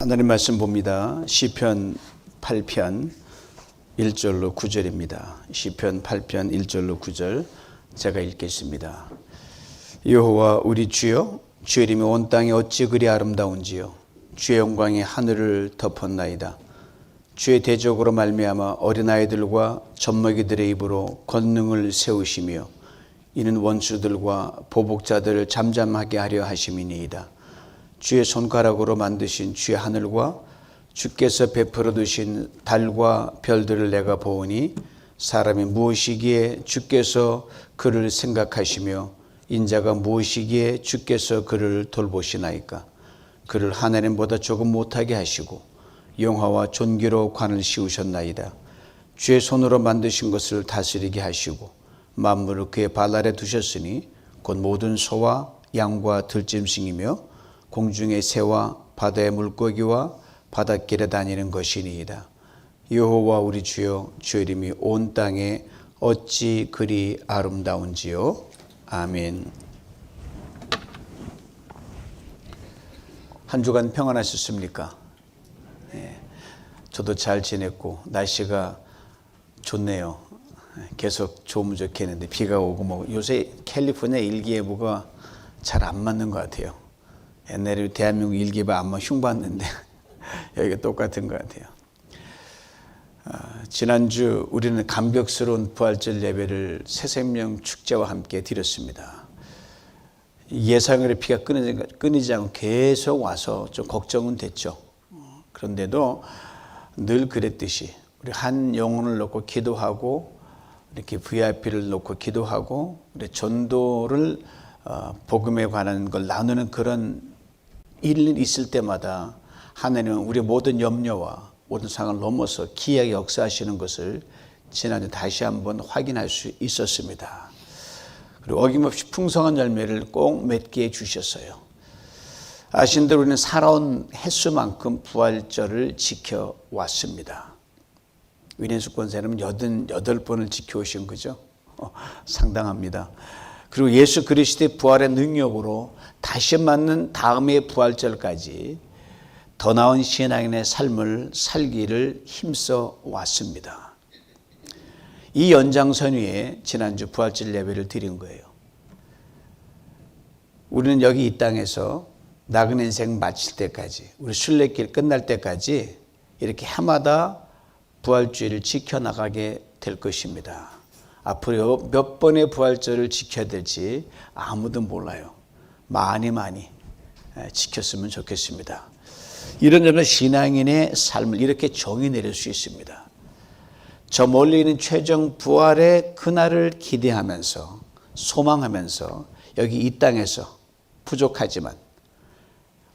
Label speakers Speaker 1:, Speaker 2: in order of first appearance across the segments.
Speaker 1: 하나님 말씀 봅니다. 시편 8편 1절로 9절입니다. 시편 8편 1절로 9절 제가 읽겠습니다. 여호와 우리 주여, 주의 이름이 온 땅에 어찌 그리 아름다운지요. 주의 영광이 하늘을 덮었나이다. 주의 대적으로 말미암아 어린아이들과 젖먹이들의 입으로 권능을 세우시며 이는 원수들과 보복자들을 잠잠하게 하려 하심이니이다. 주의 손가락으로 만드신 주의 하늘과 주께서 베풀어 두신 달과 별들을 내가 보오니 사람이 무엇이기에 주께서 그를 생각하시며 인자가 무엇이기에 주께서 그를 돌보시나이까. 그를 하나님보다 조금 못하게 하시고 영화와 존귀로 관을 씌우셨나이다. 주의 손으로 만드신 것을 다스리게 하시고 만물을 그의 발 아래 두셨으니 곧 모든 소와 양과 들짐승이며 공중의 새와 바다의 물고기와 바닷길에 다니는 것이니이다. 여호와 우리 주여, 주의 이름이 온 땅에 어찌 그리 아름다운지요. 아멘. 한 주간 평안하셨습니까? 네, 저도 잘 지냈고 날씨가 좋네요. 계속 좋으면 좋겠는데 비가 오고 뭐 요새 캘리포니아 일기예보가 잘 안 맞는 것 같아요. 옛날에 대한민국 일기예보 아마 흉봤는데 여기가 똑같은 것 같아요. 지난주 우리는 감격스러운 부활절 예배를 새생명 축제와 함께 드렸습니다. 예상외로 비가 끊이지 않고 계속 와서 좀 걱정은 됐죠. 그런데도 늘 그랬듯이 우리 한 영혼을 놓고 기도하고 이렇게 VIP를 놓고 기도하고 우리 전도를 복음에 관한 걸 나누는 그런 일이 있을 때마다 하나님은 우리의 모든 염려와 모든 상황을 넘어서 기이하게 역사하시는 것을 지난주 다시 한번 확인할 수 있었습니다. 그리고 어김없이 풍성한 열매를 꼭 맺게 해주셨어요. 아신 대로 우리는 살아온 횟수만큼 부활절을 지켜왔습니다. 위네스 권사님은 88번을 지켜오신 거죠. 상당합니다. 그리고 예수 그리스도의 부활의 능력으로 다시 맞는 다음의 부활절까지 더 나은 신앙인의 삶을 살기를 힘써 왔습니다. 이 연장선 위에 지난주 부활절 예배를 드린 거예요. 우리는 여기 이 땅에서 나그네 인생 마칠 때까지, 우리 순례길 끝날 때까지 이렇게 해마다 부활주의를 지켜나가게 될 것입니다. 앞으로 몇 번의 부활절을 지켜야 될지 아무도 몰라요. 많이 지켰으면 좋겠습니다. 이런 점에서 신앙인의 삶을 이렇게 정의 내릴 수 있습니다. 저 멀리 있는 최종 부활의 그날을 기대하면서 소망하면서 여기 이 땅에서 부족하지만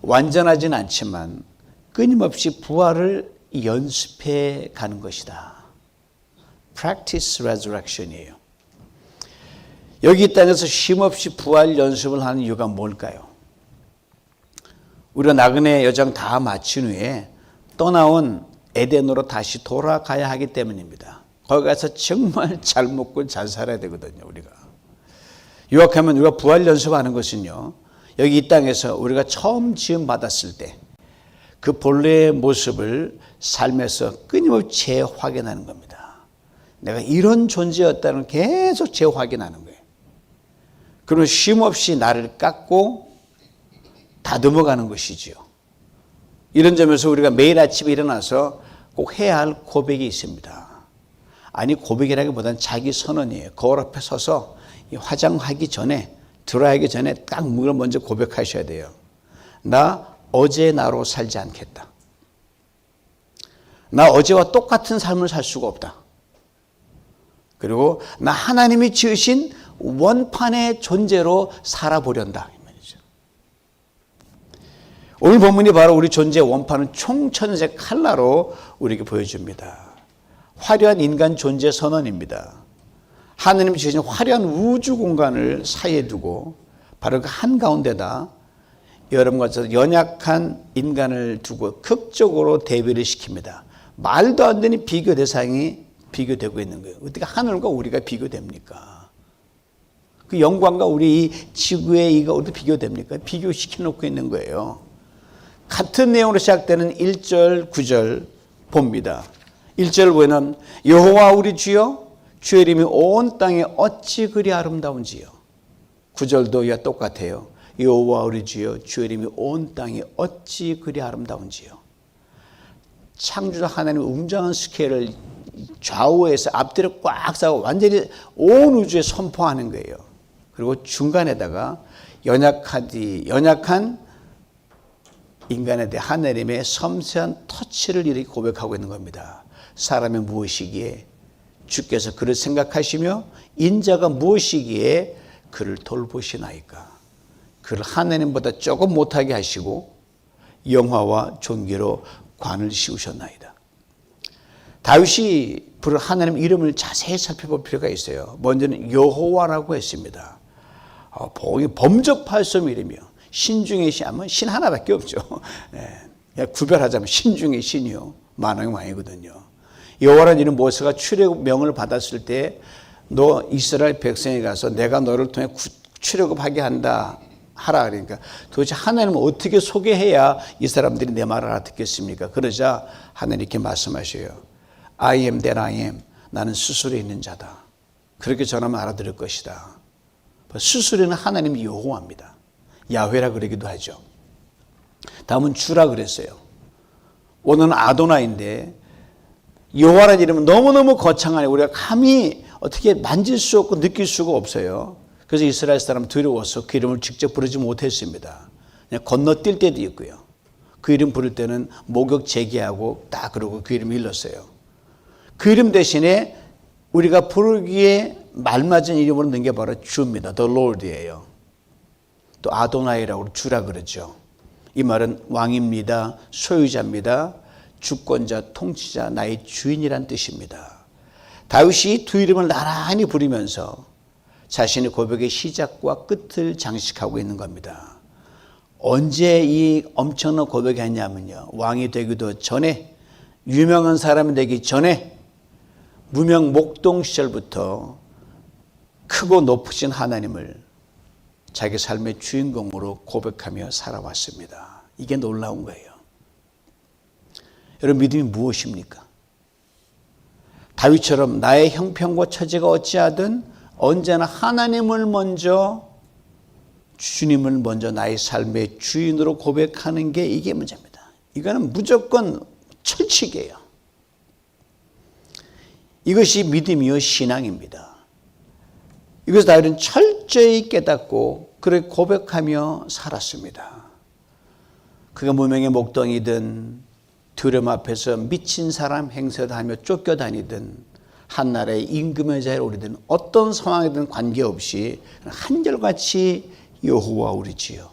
Speaker 1: 완전하진 않지만 끊임없이 부활을 연습해 가는 것이다. Practice Resurrection이에요. 여기 이 땅에서 쉼없이 부활 연습을 하는 이유가 뭘까요? 우리가 나그네 여정 다 마친 후에 떠나온 에덴으로 다시 돌아가야 하기 때문입니다. 거기 가서 정말 잘 먹고 잘 살아야 되거든요. 우리가 유학하면 우리가 부활 연습하는 것은요, 여기 이 땅에서 우리가 처음 지음 받았을 때 그 본래의 모습을 삶에서 끊임없이 재확인하는 겁니다. 내가 이런 존재였다는 걸 계속 재확인하는 거예요. 그러면 쉼없이 나를 깎고 다듬어가는 것이지요. 이런 점에서 우리가 매일 아침에 일어나서 꼭 해야 할 고백이 있습니다. 아니, 고백이라기보다는 자기 선언이에요. 거울 앞에 서서 화장하기 전에, 들어가기 전에 딱 물을 먼저 고백하셔야 돼요. 나 어제 나로 살지 않겠다. 나 어제와 똑같은 삶을 살 수가 없다. 그리고 나 하나님이 지으신 원판의 존재로 살아보련다. 이 말이죠. 오늘 본문이 바로 우리 존재의 원판은 총천색 칼라로 우리에게 보여줍니다. 화려한 인간 존재 선언입니다. 하나님이 지으신 화려한 우주 공간을 사이에 두고 바로 그 한가운데다 여러분과 저 연약한 인간을 두고 극적으로 대비를 시킵니다. 말도 안 되는 비교 대상이 비교되고 있는 거예요. 어떻게 하늘과 우리가 비교됩니까? 그 영광과 우리 이 지구의 이가 어떻게 비교됩니까? 비교시켜 놓고 있는 거예요. 같은 내용으로 시작되는 1절, 9절 봅니다. 1절 보면 여호와 우리 주여 주의 이름이 온 땅에 어찌 그리 아름다운지요. 9절도 이와 똑같아요. 여호와 우리 주여 주의 이름이 온 땅에 어찌 그리 아름다운지요. 창조자 하나님의 웅장한 스케일을 좌우에서 앞뒤를 꽉 싸고 완전히 온 우주에 선포하는 거예요. 그리고 중간에다가 연약한 인간에 대해 하나님의 섬세한 터치를 이렇게 고백하고 있는 겁니다. 사람이 무엇이기에 주께서 그를 생각하시며 인자가 무엇이기에 그를 돌보시나이까. 그를 하나님보다 조금 못하게 하시고 영화와 존귀로 관을 씌우셨나이다. 다윗이 부른 하나님 이름을 자세히 살펴볼 필요가 있어요. 먼저는 여호와라고 했습니다. 범접할 수 없는 이름이요. 신중의 신하면 신 하나밖에 없죠. 구별하자면 신중의 신이요. 만왕의 왕이거든요. 여호와라는 이름 모세가 출애굽명을 받았을 때 너 이스라엘 백성에 가서 내가 너를 통해 출애굽하게 한다 하라 그러니까 도대체 하나님은 어떻게 소개해야 이 사람들이 내 말을 알아듣겠습니까? 그러자 하나님 이렇게 말씀하셔요. I am that I am. 나는 스스로에 있는 자다. 그렇게 전하면 알아들을 것이다. 스스로는 하나님이 여호와입니다. 야훼라 그러기도 하죠. 다음은 주라 그랬어요. 오늘은 아도나인데 여호와라는 이름은 너무너무 거창하니 우리가 감히 어떻게 만질 수 없고 느낄 수가 없어요. 그래서 이스라엘 사람 두려워서 그 이름을 직접 부르지 못했습니다. 그냥 건너뛸 때도 있고요. 그 이름 부를 때는 목욕 제기하고 딱 그러고 그 이름을 일렀어요. 그 이름 대신에 우리가 부르기에 말맞은 이름으로 넣은 게 바로 주입니다. The Lord이에요. 또 아도나이라고 주라 그러죠. 이 말은 왕입니다. 소유자입니다. 주권자, 통치자, 나의 주인이란 뜻입니다. 다윗이 두 이름을 나란히 부르면서 자신의 고백의 시작과 끝을 장식하고 있는 겁니다. 언제 이 엄청난 고백이 했냐면요. 왕이 되기도 전에, 유명한 사람이 되기 전에 무명 목동 시절부터 크고 높으신 하나님을 자기 삶의 주인공으로 고백하며 살아왔습니다. 이게 놀라운 거예요. 여러분 믿음이 무엇입니까? 다윗처럼 나의 형편과 처지가 어찌하든 언제나 하나님을 먼저 주님을 먼저 나의 삶의 주인으로 고백하는 게 이게 문제입니다. 이거는 무조건 철칙이에요. 이것이 믿음이요 신앙입니다. 이것을 다윗은 철저히 깨닫고 그렇게 고백하며 살았습니다. 그가 무명의 목동이든 두려움 앞에서 미친 사람 행세를 하며 쫓겨다니든 한나라의 임금의 자리에 오르든 어떤 상황이든 관계없이 한결같이 여호와 우리 주여,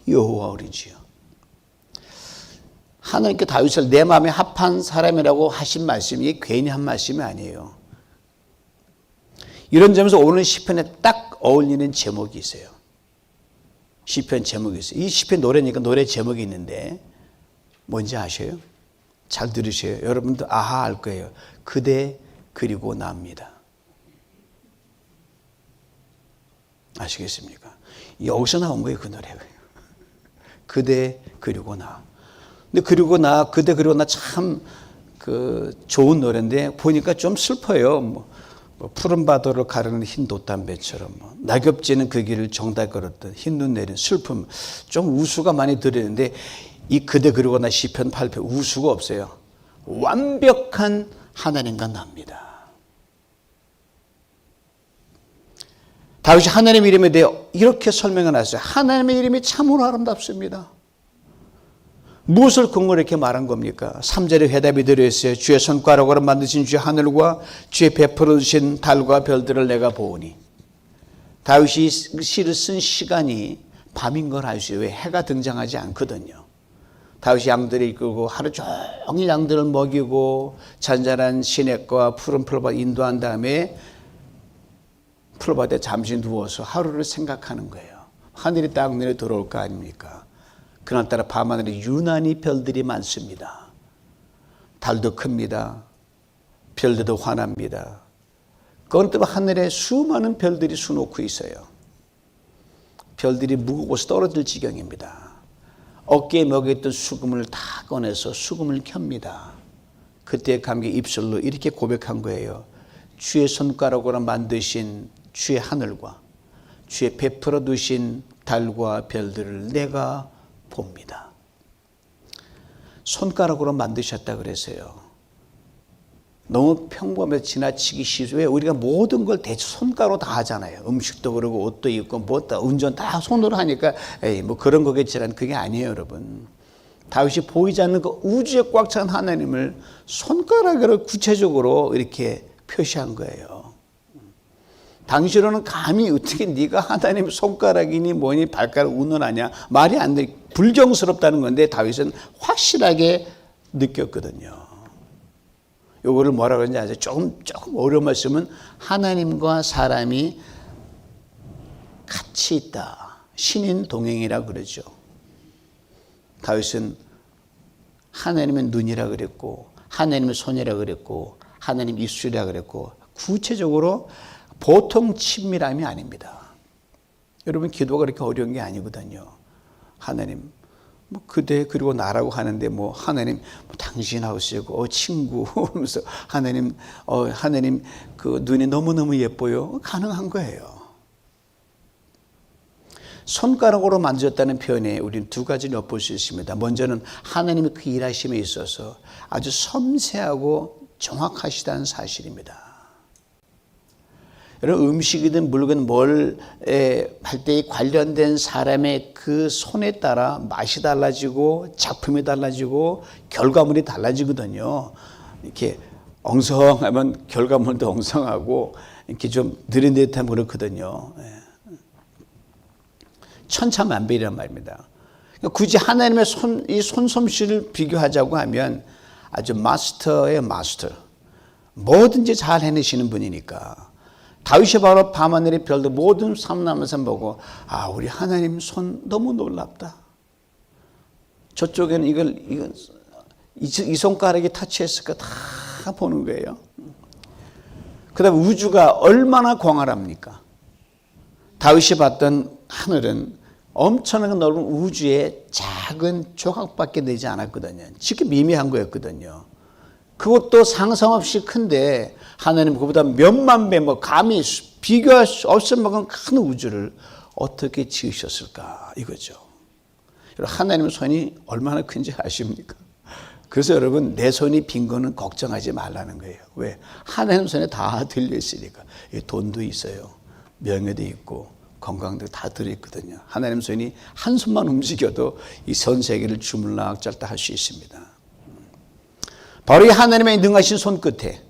Speaker 1: 여호와 우리 주여. 하나님께 다윗을 내 마음에 합한 사람이라고 하신 말씀이 이게 괜히 한 말씀이 아니에요. 이런 점에서 오늘 시편에 딱 어울리는 제목이 있어요. 시편 제목이 있어요. 이 시편 노래니까 노래 제목이 있는데 뭔지 아셔요? 잘 들으세요. 여러분도 아하 알 거예요. 그대 그리고 나입니다. 아시겠습니까? 여기서 나온 거예요. 그 노래가. 그대 그리고 나. 근데 그리고 나, 그대 그리고 나 참 좋은 노래인데 보니까 좀 슬퍼요. 뭐 푸른 바다를 가르는 흰 돛담배처럼 낙엽지는 그 길을 정달 걸었던 흰눈 내린 슬픔. 좀 우수가 많이 들리는데 이 그대 그리고 나 시편 8편 우수가 없어요. 완벽한 하나님과 납니다. 다윗이 하나님의 이름에 대해 이렇게 설명을 했어요. 하나님의 이름이 참으로 아름답습니다. 무엇을 근거로 이렇게 말한 겁니까? 3절에 회답이 들어있어요. 주의 손가락으로 만드신 주의 하늘과 주의 베풀어 주신 달과 별들을 내가 보오니. 다윗이 시를 쓴 시간이 밤인 걸 알 수 있어요. 왜? 해가 등장하지 않거든요. 다윗이 양들을 이끌고 하루 종일 양들을 먹이고 잔잔한 시냇과 푸른 풀밭 인도한 다음에 풀밭에 잠시 누워서 하루를 생각하는 거예요. 하늘이 딱 눈에 들어올 거 아닙니까? 그날따라 밤하늘에 유난히 별들이 많습니다. 달도 큽니다. 별들도 환합니다. 그건 또 하늘에 수많은 별들이 수놓고 있어요. 별들이 무거워서 떨어질 지경입니다. 어깨에 먹였던 수금을 다 꺼내서 수금을 켭니다. 그때 감기 입술로 이렇게 고백한 거예요. 주의 손가락으로 만드신 주의 하늘과 주의 베풀어 두신 달과 별들을 내가 봅니다. 손가락으로 만드셨다 그래서요. 너무 평범해서 지나치기 쉬워요. 왜? 우리가 모든 걸 대충 손가락으로 다 하잖아요. 음식도 그러고 옷도 입고 뭐 다 운전 다 손으로 하니까 에이 뭐 그런 거겠지만 그게 아니에요, 여러분. 다윗이 보이지 않는 그 우주에 꽉 찬 하나님을 손가락으로 구체적으로 이렇게 표시한 거예요. 당시로는 감히 어떻게 네가 하나님 손가락이니 뭐니 발가락 운운하냐 말이 안 돼. 불경스럽다는 건데 다윗은 확실하게 느꼈거든요. 요거를 뭐라 그러는지 아세요? 조금 어려운 말씀은 하나님과 사람이 같이 있다. 신인 동행이라 그러죠. 다윗은 하나님의 눈이라 그랬고 하나님의 손이라 그랬고 하나님 입술이라 그랬고 구체적으로 보통 친밀함이 아닙니다. 여러분 기도가 그렇게 어려운 게 아니거든요. 하나님 뭐 그대 그리고 나라고 하는데 뭐 하나님 뭐 당신하고 쓰고 친구 하면서 하나님 그 눈이 너무너무 예뻐요. 가능한 거예요. 손가락으로 만졌다는 표현에 우리는 두 가지를 엿볼 수 있습니다. 먼저는 하나님의 그 일하심에 있어서 아주 섬세하고 정확하시다는 사실입니다. 여러분 음식이든 물건 뭘 할 때 관련된 사람의 그 손에 따라 맛이 달라지고 작품이 달라지고 결과물이 달라지거든요. 이렇게 엉성하면 결과물도 엉성하고 이렇게 좀 느릿느릿하면 그렇거든요. 천차만별이란 말입니다. 굳이 하나님의 이 손솜씨를 비교하자고 하면 아주 마스터의 마스터. 뭐든지 잘 해내시는 분이니까. 다윗이 바로 밤하늘의 별들 모든 삼남에서 보고 아 우리 하나님 손 너무 놀랍다. 저쪽에는 이걸 이 손가락이 터치했을까 다 보는 거예요. 그다음에 우주가 얼마나 광활합니까? 다윗이 봤던 하늘은 엄청나게 넓은 우주의 작은 조각밖에 되지 않았거든요. 지금 미미한 거였거든요. 그것도 상상 없이 큰데 하나님 그보다 몇만 배 뭐 감히 비교할 수 없을 만큼 큰 우주를 어떻게 지으셨을까 이거죠. 하나님의 손이 얼마나 큰지 아십니까? 그래서 여러분 내 손이 빈 거는 걱정하지 말라는 거예요. 왜? 하나님 손에 다 들려 있으니까. 돈도 있어요. 명예도 있고 건강도 다 들어있거든요. 하나님 손이 한 손만 움직여도 이 전 세계를 주물락잘딱 할 수 있습니다. 바로 이 하나님의 능하신 손끝에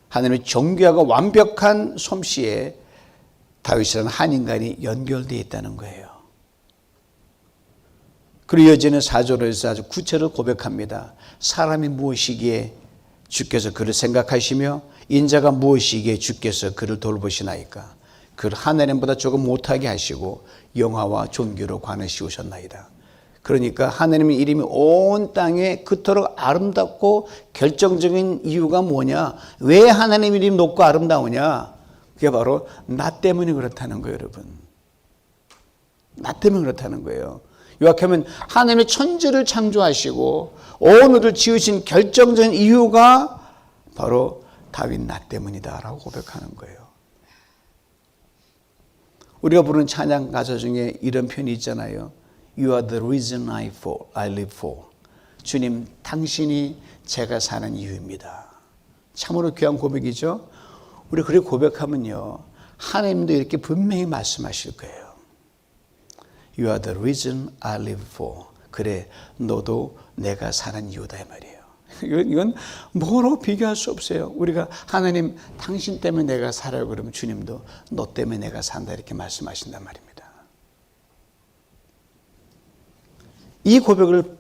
Speaker 1: 하나님의 정교하고 완벽한 솜씨에 다윗이라는 한 인간이 연결되어 있다는 거예요. 그리고 이어지는 4절에서 아주 구체를 고백합니다. 사람이 무엇이기에 주께서 그를 생각하시며 인자가 무엇이기에 주께서 그를 돌보시나이까. 그를 하나님보다 조금 못하게 하시고 영화와 존귀로 관하시오셨나이다. 그러니까 하나님의 이름이 온 땅에 그토록 아름답고 결정적인 이유가 뭐냐? 왜 하나님 이름이 높고 아름다우냐? 그게 바로 나 때문에 그렇다는 거예요, 여러분. 나 때문에 그렇다는 거예요. 요약하면 하나님의 천지를 창조하시고 오늘을 지으신 결정적인 이유가 바로 다윗 나 때문이다라고 고백하는 거예요. 우리가 부르는 찬양 가사 중에 이런 표현이 있잖아요. You are the reason I live for. 주님, 당신이 제가 사는 이유입니다. 참으로 귀한 고백이죠. 우리 그렇게 고백하면요, 하나님도 이렇게 분명히 말씀하실 거예요. You are the reason I live for. 그래, 너도 내가 사는 이유다 이 말이에요. 이건 뭐로 비교할 수 없어요. 우리가 하나님 당신 때문에 내가 살아요 그러면 주님도 너 때문에 내가 산다 이렇게 말씀하신단 말입니다. 이 고백을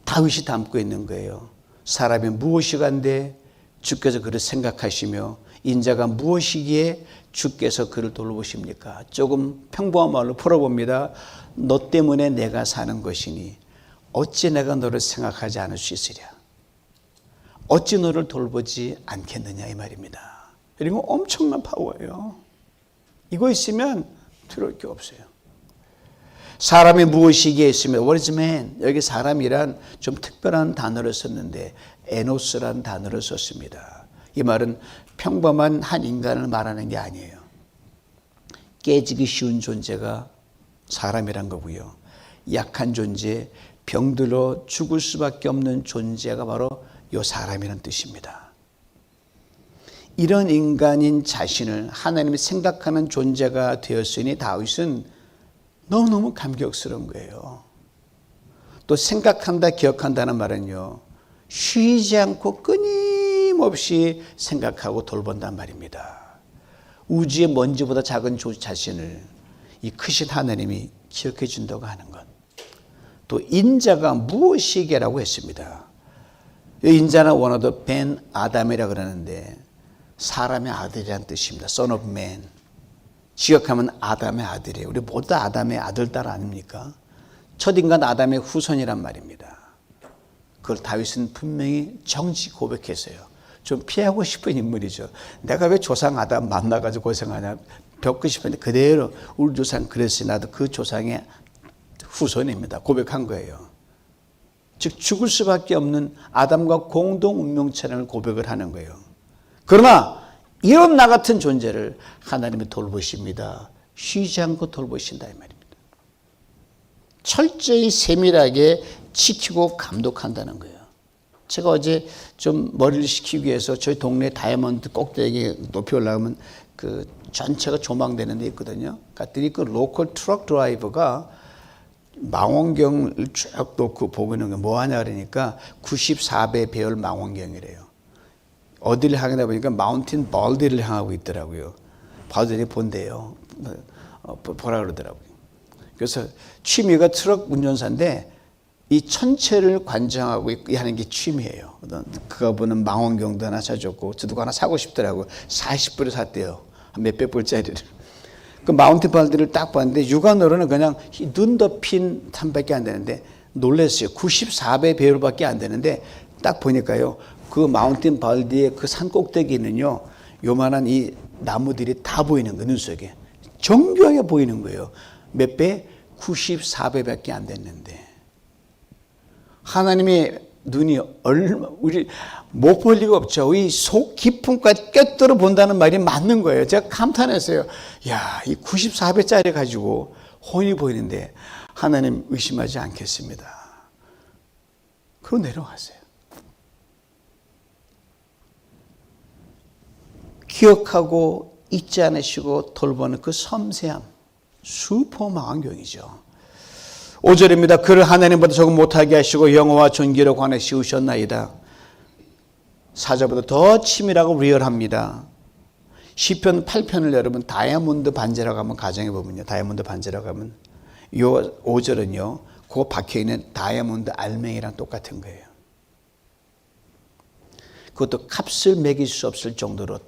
Speaker 1: 다윗이 담고 있는 거예요. 사람이 무엇이간데 주께서 그를 생각하시며 인자가 무엇이기에 주께서 그를 돌보십니까? 조금 평범한 말로 풀어봅니다. 너 때문에 내가 사는 것이니 어찌 내가 너를 생각하지 않을 수 있으랴. 어찌 너를 돌보지 않겠느냐 이 말입니다. 그리고 엄청난 파워예요. 이거 있으면 두려울 게 없어요. 사람이 무엇이기에 있으며 What is man? 여기 사람이란 좀 특별한 단어를 썼는데 에노스라는 단어를 썼습니다. 이 말은 평범한 한 인간을 말하는 게 아니에요. 깨지기 쉬운 존재가 사람이란 거고요. 약한 존재, 병들어 죽을 수밖에 없는 존재가 바로 이 사람이란 뜻입니다. 이런 인간인 자신을 하나님이 생각하는 존재가 되었으니 다윗은 너무너무 감격스러운 거예요. 또 생각한다, 기억한다는 말은요, 쉬지 않고 끊임없이 생각하고 돌본단 말입니다. 우주의 먼지보다 작은 자신을 이 크신 하나님이 기억해 준다고 하는 것. 또 인자가 무엇이게라고 했습니다. 인자는 원어도 벤 아담이라고 그러는데 사람의 아들이란 뜻입니다. Son of man. 지역하면 아담의 아들이에요. 우리 모두 아담의 아들, 딸 아닙니까? 첫 인간 아담의 후손이란 말입니다. 그걸 다윗은 분명히 정지 고백했어요. 좀 피하고 싶은 인물이죠. 내가 왜 조상 아담 만나가지고 고생하냐. 벽고 싶은데 그대로 우리 조상 그랬으니 나도 그 조상의 후손입니다. 고백한 거예요. 즉 죽을 수밖에 없는 아담과 공동 운명체를 고백을 하는 거예요. 그러나 이런 나 같은 존재를 하나님이 돌보십니다. 쉬지 않고 돌보신다 이 말입니다. 철저히 세밀하게 지키고 감독한다는 거예요. 제가 어제 좀 머리를 식히기 위해서 저희 동네 다이아몬드 꼭대기에 높이 올라가면 그 전체가 조망되는 데 있거든요. 갔더니 그 로컬 트럭 드라이버가 망원경을 쭉 놓고 보고 있는 게 뭐 하냐 그러니까 94배 배열 망원경이래요. 어디를 향하다 보니까 마운틴 발디를 향하고 있더라고요. 발디를 본대요. 보라 그러더라고요. 그래서 취미가 트럭 운전사인데 이 천체를 관장하고 하는 게 취미예요. 그거 보는 망원경도 하나 사줬고 저도 하나 사고 싶더라고요. 40불에 샀대요. 몇백 불짜리를. 그 마운틴 발디를 딱 봤는데 육안으로는 그냥 눈 덮인 탐밖에 안 되는데 놀랐어요. 94배 배율밖에 안 되는데 딱 보니까요. 그 마운틴 발디의 그 산 꼭대기는요. 요만한 이 나무들이 다 보이는 거예요. 눈 속에. 정교하게 보이는 거예요. 몇 배? 94배밖에 안 됐는데. 하나님의 눈이 우리 못 볼 리가 없죠. 이 속 깊음까지 꿰뚫어 본다는 말이 맞는 거예요. 제가 감탄했어요. 야, 이 94배짜리 가지고 혼이 보이는데 하나님 의심하지 않겠습니다. 그러고 내려갔어요. 기억하고 잊지 않으시고 돌보는 그 섬세함, 슈퍼 망원경이죠. 5절입니다. 그를 하나님보다 조금 못하게 하시고 영어와 존귀로 관에 씌우셨나이다. 4절보다 더 치밀하고 리얼합니다. 시편 8편을 여러분 다이아몬드 반지라고 하면 가정해 보면요. 다이아몬드 반지라고 하면 요 5절은요. 그거 박혀있는 다이아몬드 알맹이랑 똑같은 거예요. 그것도 값을 매길 수 없을 정도로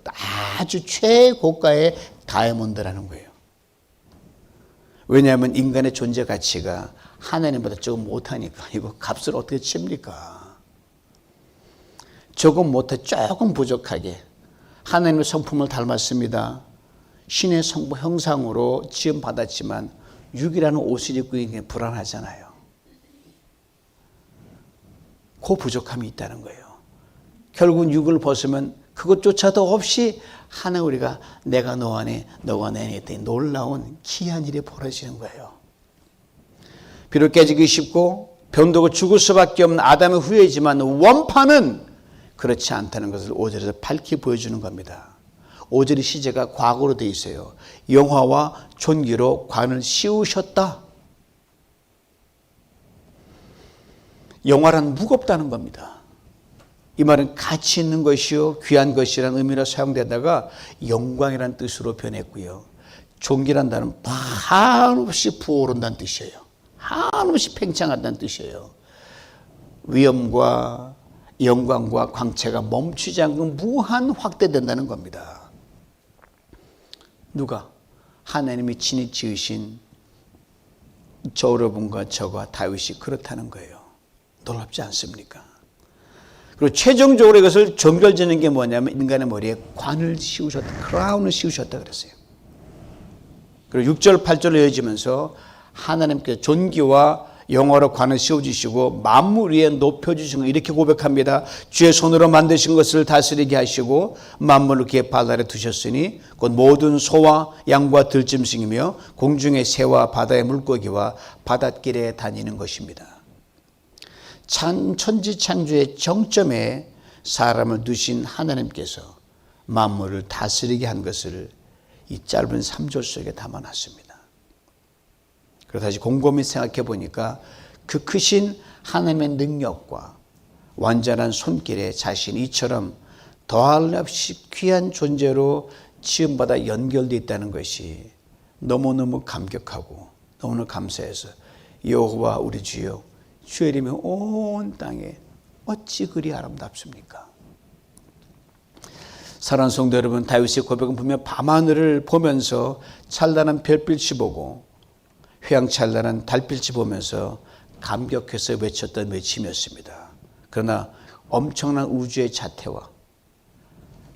Speaker 1: 아주 최고가의 다이아몬드라는 거예요. 왜냐하면 인간의 존재 가치가 하나님보다 조금 못하니까 이거 값을 어떻게 칩니까? 조금 못해 조금 부족하게 하나님의 성품을 닮았습니다. 신의 성부 형상으로 지음받았지만 육이라는 옷을 입고 있는 게 불안하잖아요. 그 부족함이 있다는 거예요. 결국은 육을 벗으면 그것조차도 없이 하나 우리가 내가 너 안에 너가 내 안에 있더니 놀라운 기이한 일이 벌어지는 거예요. 비록 깨지기 쉽고 변도고 죽을 수밖에 없는 아담의 후예이지만 원판은 그렇지 않다는 것을 5절에서 밝히 보여주는 겁니다. 5절의 시제가 과거로 되어 있어요. 영화와 존귀로 관을 씌우셨다. 영화란 무겁다는 겁니다. 이 말은 가치 있는 것이요 귀한 것이라는 의미로 사용되다가 영광이라는 뜻으로 변했고요. 존귀란 단어는 한없이 부어오른다는 뜻이에요. 한없이 팽창한다는 뜻이에요. 위엄과 영광과 광채가 멈추지 않고 무한 확대된다는 겁니다. 누가? 하나님이 친히 지으신 저 여러분과 저와 다윗이 그렇다는 거예요. 놀랍지 않습니까? 그리고 최종적으로 이것을 정결지는 게 뭐냐면 인간의 머리에 관을 씌우셨다. 크라운을 씌우셨다 그랬어요. 그리고 6절 8절로 이어지면서 하나님께 존귀와 영화로 관을 씌워주시고 만물 위에 높여주신 것 이렇게 고백합니다. 주의 손으로 만드신 것을 다스리게 하시고 만물을 그의 발 아래 두셨으니 곧 모든 소와 양과 들짐승이며 공중의 새와 바다의 물고기와 바닷길에 다니는 것입니다. 천지창조의 정점에 사람을 두신 하나님께서 만물을 다스리게 한 것을 이 짧은 3절 속에 담아놨습니다. 그래서 다시 곰곰이 생각해 보니까 그 크신 하나님의 능력과 완전한 손길에 자신이 이처럼 더할 없이 귀한 존재로 지음받아 연결되어 있다는 것이 너무너무 감격하고 너무너무 감사해서 여호와 우리 주여 주의 이름이 온 땅에 어찌 그리 아름답습니까? 사랑하는 성도 여러분, 다윗의 고백은 분명 밤하늘을 보면서 찬란한 별빛이 보고 휘황찬란한 달빛이 보면서 감격해서 외쳤던 외침이었습니다. 그러나 엄청난 우주의 자태와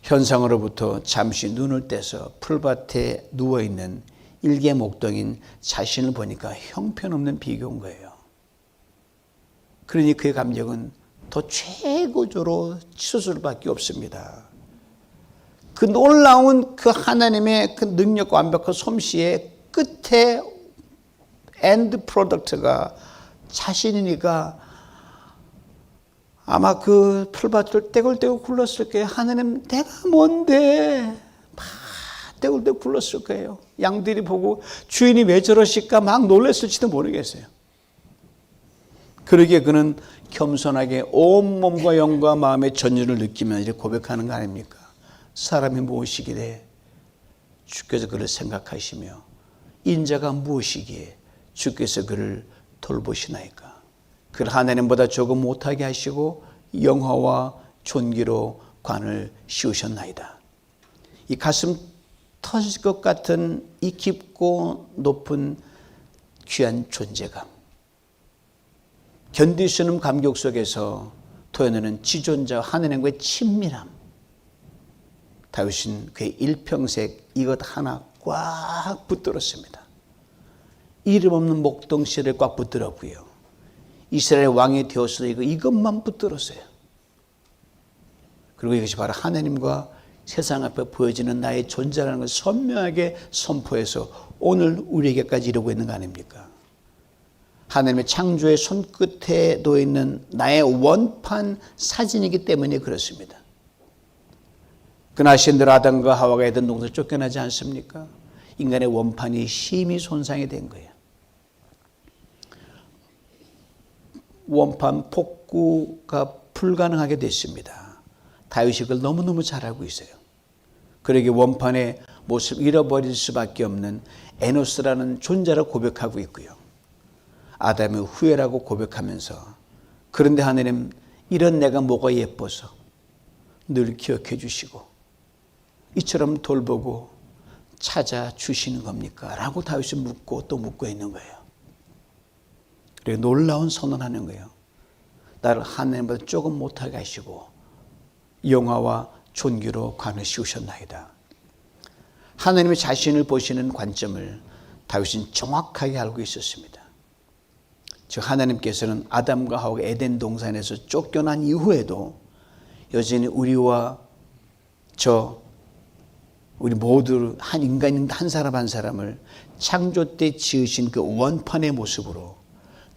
Speaker 1: 현상으로부터 잠시 눈을 떼서 풀밭에 누워있는 일개 목동인 자신을 보니까 형편없는 비교인 거예요. 그러니 그의 감격은 더 최고조로 치솟을 수밖에 없습니다. 그 놀라운 그 하나님의 그 능력과 완벽한 솜씨의 끝에 엔드 프로덕트가 자신이니까 아마 그 풀밭을 떼굴떼굴 굴렀을 거예요. 하나님 내가 뭔데 막 떼굴떼굴 굴렀을 거예요. 양들이 보고 주인이 왜 저러실까 막 놀랐을지도 모르겠어요. 그러기에 그는 겸손하게 온몸과 영과 마음의 전율을 느끼며 이렇게 고백하는 거 아닙니까? 사람이 무엇이기에 주께서 그를 생각하시며 인자가 무엇이기에 주께서 그를 돌보시나이까. 그를 하나님보다 조금 못하게 하시고 영화와 존귀로 관을 씌우셨나이다. 이 가슴 터질 것 같은 이 깊고 높은 귀한 존재감, 견딜 수 없는 감격 속에서 토해내는 지존자 하나님과의 친밀함. 다윗은 그의 일평생 이것 하나 꽉 붙들었습니다. 이름 없는 목동씨를 꽉 붙들었고요. 이스라엘 왕이 되었을 때 이것만 붙들었어요. 그리고 이것이 바로 하나님과 세상 앞에 보여지는 나의 존재라는 것을 선명하게 선포해서 오늘 우리에게까지 이르고 있는 거 아닙니까? 하나님의 창조의 손끝에 놓여있는 나의 원판 사진이기 때문에 그렇습니다. 그나신 대로 아담과 하와가 에덴 동산에서 쫓겨나지 않습니까? 인간의 원판이 심히 손상이 된 거예요. 원판 복구가 불가능하게 됐습니다. 다윗이 그걸 너무너무 잘 알고 있어요. 그러기에 원판의 모습을 잃어버릴 수밖에 없는 에노스라는 존재를 고백하고 있고요. 아담의 후예라고 고백하면서 그런데 하나님 이런 내가 뭐가 예뻐서 늘 기억해 주시고 이처럼 돌보고 찾아주시는 겁니까? 라고 다윗이 묻고 또 묻고 있는 거예요. 그리고 놀라운 선언하는 거예요. 나를 하나님보다 조금 못하게 하시고 영화와 존귀로 관을 씌우셨나이다. 하나님의 자신을 보시는 관점을 다윗은 정확하게 알고 있었습니다. 즉 하나님께서는 아담과 하와가 에덴 동산에서 쫓겨난 이후에도 여전히 우리와 우리 모두 한 인간 한 사람 한 사람을 창조 때 지으신 그 원판의 모습으로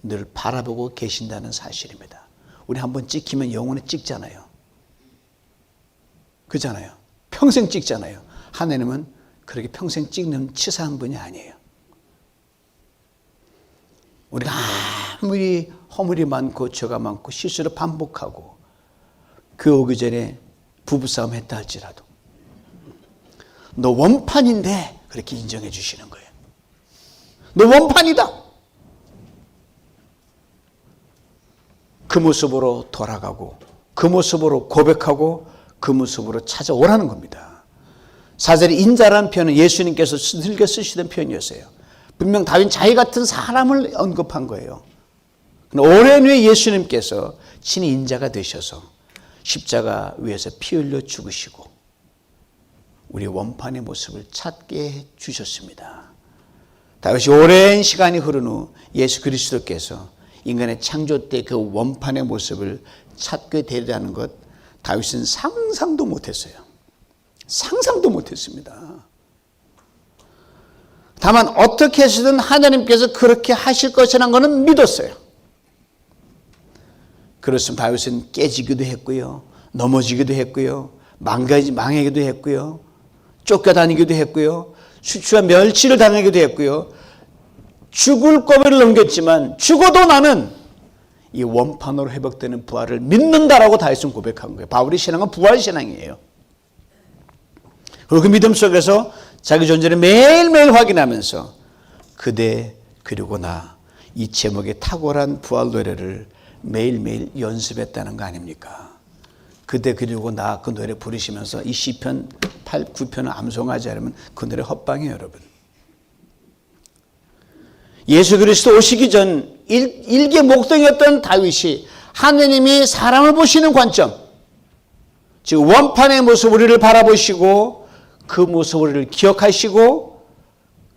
Speaker 1: 늘 바라보고 계신다는 사실입니다. 우리 한번 찍히면 영원히 찍잖아요. 그잖아요. 평생 찍잖아요. 하나님은 그렇게 평생 찍는 치사한 분이 아니에요. 우리가 아무리 허물이 많고 죄가 많고 실수를 반복하고 그 오기 전에 부부싸움 했다 할지라도 너 원판인데 그렇게 인정해 주시는 거예요. 너 원판이다. 그 모습으로 돌아가고 그 모습으로 고백하고 그 모습으로 찾아오라는 겁니다. 사절의 인자라는 표현은 예수님께서 즐겨 쓰시던 표현이었어요. 분명 다윗 자기 같은 사람을 언급한 거예요. 오랜 후에 예수님께서 친히 인자가 되셔서 십자가 위에서 피 흘려 죽으시고 우리 원판의 모습을 찾게 해 주셨습니다. 다윗이 오랜 시간이 흐른 후 예수 그리스도께서 인간의 창조 때 그 원판의 모습을 찾게 되리라는 것 다윗은 상상도 못했어요. 상상도 못했습니다. 다만 어떻게 해서든 하나님께서 그렇게 하실 것이라는 것은 믿었어요. 그렇습니다. 다윗은 깨지기도 했고요. 넘어지기도 했고요. 망하기도 했고요. 쫓겨다니기도 했고요. 수치와 멸치를 당하기도 했고요. 죽을 고비를 넘겼지만 죽어도 나는 이 원판으로 회복되는 부활을 믿는다라고 다윗은 고백한 거예요. 바울의 신앙은 부활 신앙이에요. 그리고 그 믿음 속에서 자기 존재를 매일매일 확인하면서 그대 그리고 나 이 제목의 탁월한 부활 노래를 매일매일 연습했다는 거 아닙니까? 그대 그리고 나 그 노래 부르시면서 이 시편 8, 9편을 암송하지 않으면 그 노래 헛방이에요, 여러분. 예수 그리스도 오시기 전 일개 목동이었던 다윗이 하느님이 사람을 보시는 관점, 즉 원판의 모습 우리를 바라보시고 그 모습 우리를 기억하시고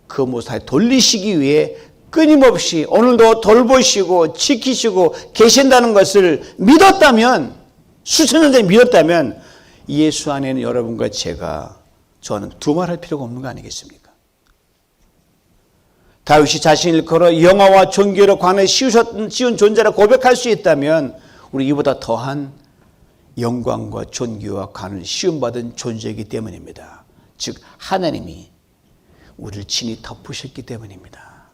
Speaker 1: 그 모습을 돌리시기 위해 끊임없이 오늘도 돌보시고 지키시고 계신다는 것을 믿었다면, 수천 년 전에 믿었다면 예수 안에는 여러분과 저는 두말할 필요가 없는 거 아니겠습니까? 다윗이 자신을 걸어 영화와 존귀로 관을 씌운 존재라 고백할 수 있다면 우리 이보다 더한 영광과 존귀와 관을 씌움받은 존재이기 때문입니다. 즉 하나님이 우리를 친히 덮으셨기 때문입니다.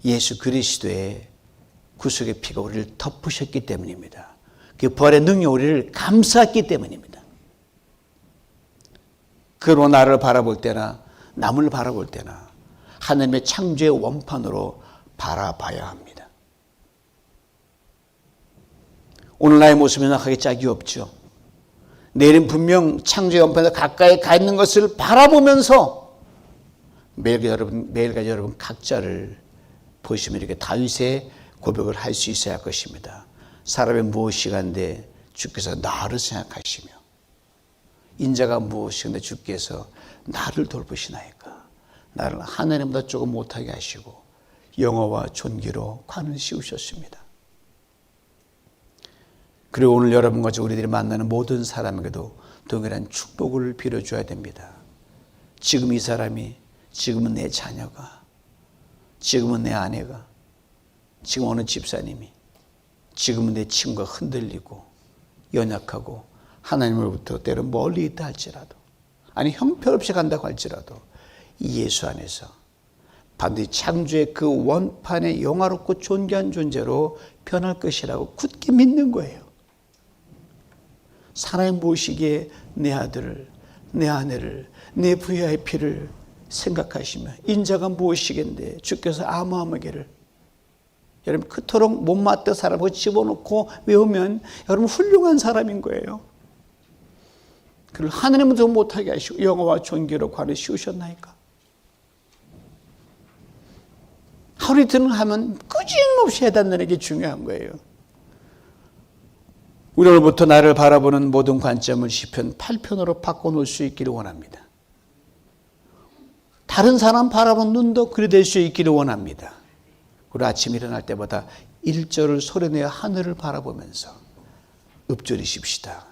Speaker 1: 예수 그리스도의 구속의 피가 우리를 덮으셨기 때문입니다. 그 부활의 능력이 우리를 감싸기 때문입니다. 그로 나를 바라볼 때나 남을 바라볼 때나 하나님의 창조의 원판으로 바라봐야 합니다. 오늘 나의 모습은 생각하기 짝이 없죠. 내일은 분명 창조의 원판에 가까이 가 있는 것을 바라보면서 매일까지 여러분 각자를 보시면 이렇게 다윗의 고백을 할 수 있어야 할 것입니다. 사람의 무엇이간데 주께서 나를 생각하시며 인자가 무엇이간데 주께서 나를 돌보시나이까. 나를 하나님보다 조금 못하게 하시고 영어와 존귀로 관을 씌우셨습니다. 그리고 오늘 여러분과 우리들이 만나는 모든 사람에게도 동일한 축복을 빌어줘야 됩니다. 지금 이 사람이, 지금은 내 자녀가, 지금은 내 아내가, 지금 어느 집사님이, 지금은 내 친구가 흔들리고 연약하고 하나님으로부터 때론 멀리 있다 할지라도, 아니 형편없이 간다고 할지라도 이 예수 안에서 반드시 창조의 그 원판의 영화롭고 존귀한 존재로 변할 것이라고 굳게 믿는 거예요. 사람이 모시기에 내 아들을, 내 아내를, 내 VIP를 생각하시며 인자가 무엇이겠는데 주께서 아무하게를, 여러분 그토록 못마땅 사람을 집어넣고 외우면 여러분 훌륭한 사람인 거예요. 그를 하나님도 못하게 하시고 영어와 존귀로 관을 씌우셨나이까. 하루 이틀은 하면 끊임없이 해단다는 게 중요한 거예요. 우리 오늘부터 나를 바라보는 모든 관점을 시편 8편으로 바꿔놓을 수 있기를 원합니다. 다른 사람 바라보는 눈도 그리 될 수 있기를 원합니다. 우리 아침 일어날 때마다 1절을 소리내어 하늘을 바라보면서 읊조리십시다.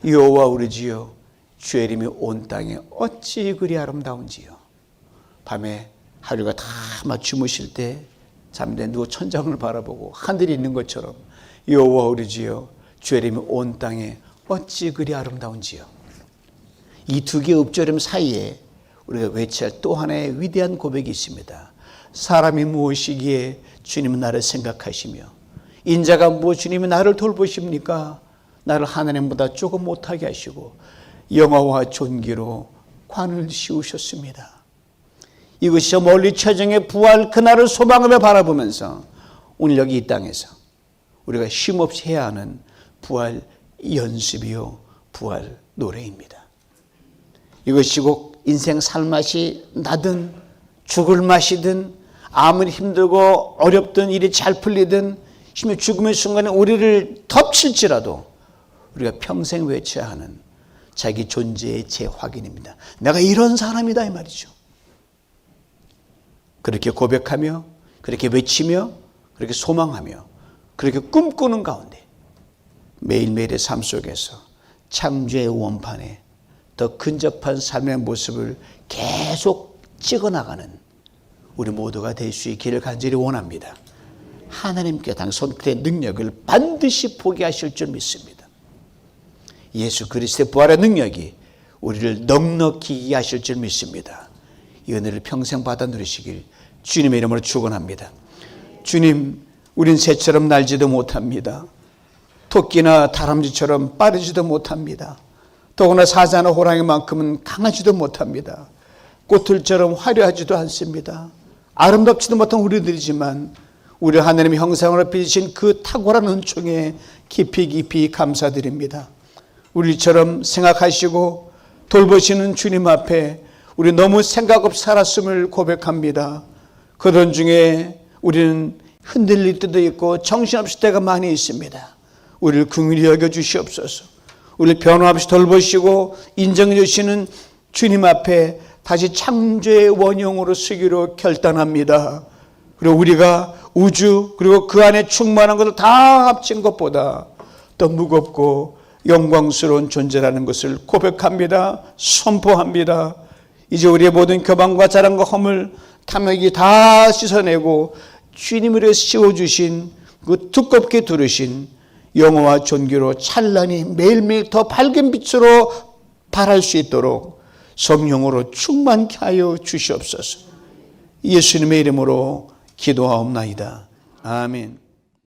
Speaker 1: 여호와 우리 주여, 주의 이름이 온 땅에 어찌 그리 아름다운지요. 밤에 하루가 다 주무실 때 잠에 누워 천장을 바라보고 하늘이 있는 것처럼 여호와 우리 주여, 주의 이름이 온 땅에 어찌 그리 아름다운지요. 이 두 개의 읊조림 사이에 우리가 외쳐야 할 또 하나의 위대한 고백이 있습니다. 사람이 무엇이기에 주님은 나를 생각하시며 인자가 무엇 주님이 나를 돌보십니까? 나를 하나님보다 조금 못하게 하시고 영화와 존귀로 관을 씌우셨습니다. 이것이 멀리 최정의 부활 그날을 소망하며 바라보면서 오늘 여기 이 땅에서 우리가 쉼없이 해야 하는 부활 연습이요 부활 노래입니다. 이것이 꼭 인생 살맛이 나든 죽을 맛이든 아무리 힘들고 어렵든 일이 잘 풀리든 심지어 죽음의 순간에 우리를 덮칠지라도 우리가 평생 외쳐야 하는 자기 존재의 재확인입니다. 내가 이런 사람이다 이 말이죠. 그렇게 고백하며 그렇게 외치며 그렇게 소망하며 그렇게 꿈꾸는 가운데 매일매일의 삶 속에서 창조의 원판에 더 근접한 삶의 모습을 계속 찍어나가는 우리 모두가 될 수 있기를 간절히 원합니다. 하나님께 당 선택의 능력을 반드시 포기하실 줄 믿습니다. 예수 그리스도의 부활의 능력이 우리를 넉넉히 이해하실 줄 믿습니다. 이 은혜를 평생 받아 누리시길 주님의 이름으로 축원합니다. 주님, 우린 새처럼 날지도 못합니다. 토끼나 다람쥐처럼 빠르지도 못합니다. 더구나 사자나 호랑이만큼은 강하지도 못합니다. 꽃들처럼 화려하지도 않습니다. 아름답지도 못한 우리들이지만 우리 하나님의 형상으로 빚으신 그 탁월한 은총에 깊이 감사드립니다. 우리처럼 생각하시고 돌보시는 주님 앞에 우리 너무 생각 없이 살았음을 고백합니다. 그런 중에 우리는 흔들릴 때도 있고 정신없을 때가 많이 있습니다. 우리를 긍휼히 여겨주시옵소서. 우리를 변함없이 돌보시고 인정해 주시는 주님 앞에 다시 창조의 원형으로 서기로 결단합니다. 그리고 우리가 우주 그리고 그 안에 충만한 것을 다 합친 것보다 더 무겁고 영광스러운 존재라는 것을 고백합니다. 선포합니다. 이제 우리의 모든 교만과 자랑과 허물 탐욕이 다 씻어내고 주님으로 씌워주신 그 두껍게 두르신 영어와 존귀로 찬란히 매일매일 더 밝은 빛으로 발할 수 있도록 성령으로 충만케 하여 주시옵소서. 예수님의 이름으로 기도하옵나이다. 아멘.